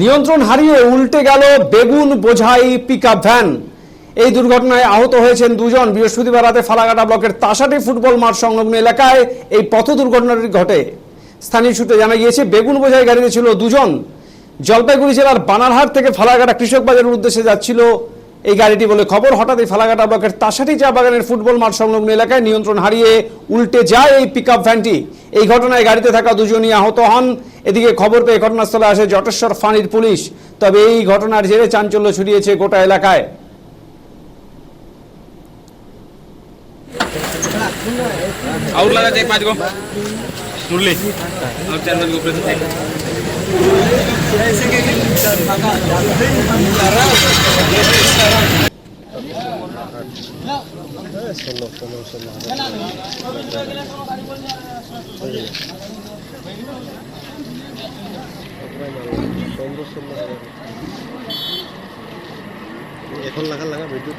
নিয়ন্ত্রণ হারিয়ে উল্টে গেল বেগুন বোঝাই পিকআপ ভ্যান। এই দুর্ঘটনায় আহত হয়েছেন দুজন। বৃহস্পতিবার রাতে ফালাকাটা ব্লকের তাসাটি ফুটবল মাঠ সংলগ্ন এলাকায় এই পথ দুর্ঘটনাটি ঘটে। স্থানীয় সূত্রে জানা গিয়েছে বেগুন বোঝাই গাড়িতে ছিল দুজন। জলপাইগুড়ি জেলার বানারহাট থেকে ফালাকাটা কৃষক বাজারের উদ্দেশ্যে যাচ্ছিল এই গাড়িটি বলে খবর। হঠাৎই ফালাকাটা ব্লকের তাসাটি চা বাগানের ফুটবল মাঠ সংলগ্ন এলাকায় নিয়ন্ত্রণ হারিয়ে উল্টে যায় এই পিকআপ ভ্যানটি। এই ঘটনায় গাড়িতে থাকা দুজনই আহত হন। এদিকে খবর পেয়ে ঘটনাস্থলে আসে জটেশ্বর ফাঁড়ির পুলিশ। তবে এই ঘটনার জেরে চাঞ্চল্য ছড়িয়েছে গোটা এলাকায়। और लगा जाए 5 गो मुरली और 4 बजे ऊपर से ऐसे के এখন লাগা ভিডিও